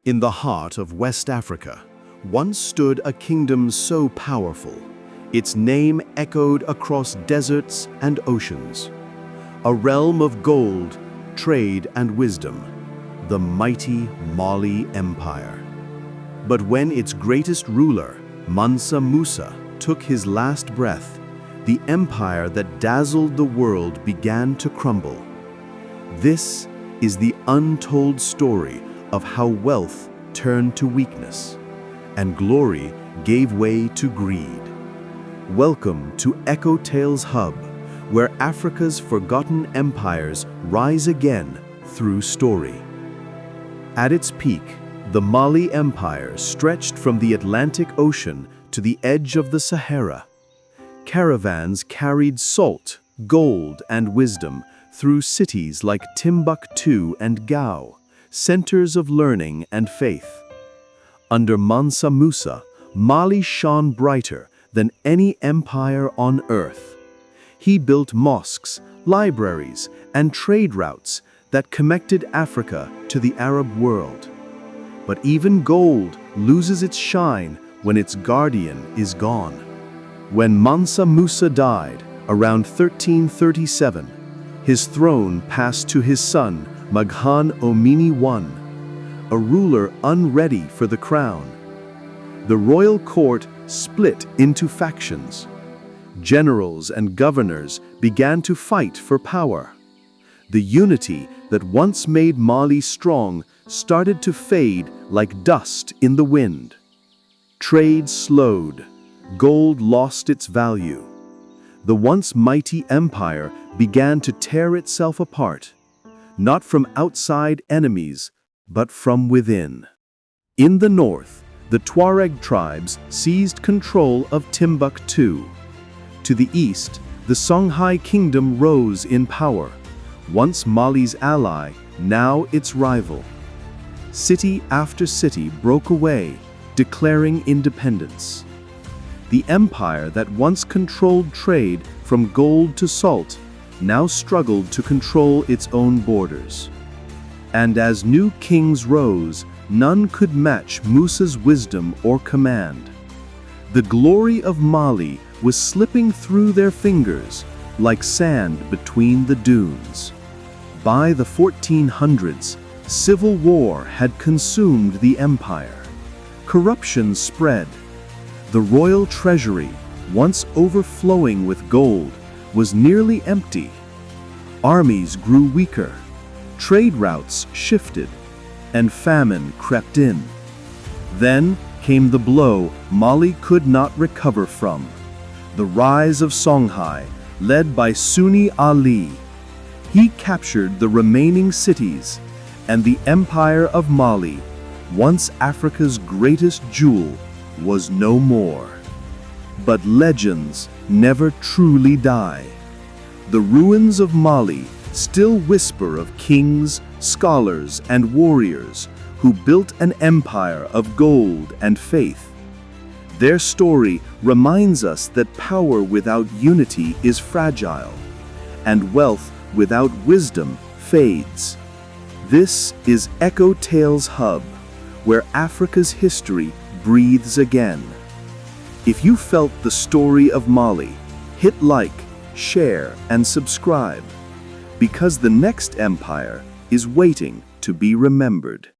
In the heart of West Africa, once stood a kingdom so powerful, its name echoed across deserts and oceans. A realm of gold, trade, and wisdom, the mighty Mali Empire. But when its greatest ruler, Mansa Musa, took his last breath, the empire that dazzled the world began to crumble. This is the untold story of how wealth turned to weakness and glory gave way to greed. Welcome to Echotales Hub, where Africa's forgotten empires rise again through story. At its peak, the Mali Empire stretched from the Atlantic Ocean to the edge of the Sahara. Caravans carried salt, gold, and wisdom through cities like Timbuktu and Gao, centers of learning and faith. Under Mansa Musa, Mali shone brighter than any empire on earth. He built mosques, libraries, and trade routes that connected Africa to the Arab world. But even gold loses its shine when its guardian is gone. When Mansa Musa died, around 1337, his throne passed to his son, Maghan Omini I, a ruler unready for the crown. The royal court split into factions. Generals and governors began to fight for power. The unity that once made Mali strong started to fade like dust in the wind. Trade slowed. Gold lost its value. The once mighty empire began to tear itself apart, not from outside enemies, but from within. In the north, the Tuareg tribes seized control of Timbuktu. To the east, the Songhai kingdom rose in power, once Mali's ally, now its rival. City after city broke away, declaring independence. The empire that once controlled trade from gold to salt now struggled to control its own borders. And as new kings rose, none could match Musa's wisdom or command. The glory of Mali was slipping through their fingers like sand between the dunes. By the 1400s, civil war had consumed the empire. Corruption spread. The royal treasury, once overflowing with gold, was nearly empty. Armies grew weaker, trade routes shifted, and famine crept in. Then came the blow Mali could not recover from: the rise of Songhai, led by Sunni Ali. He captured the remaining cities, and the Empire of Mali, once Africa's greatest jewel, was no more. But legends never truly die. The ruins of Mali still whisper of kings, scholars, and warriors who built an empire of gold and faith. Their story reminds us that power without unity is fragile, and wealth without wisdom fades. This is Echotales Hub, where Africa's history breathes again. If you felt the story of Mali, hit like, share, and subscribe, because the next empire is waiting to be remembered.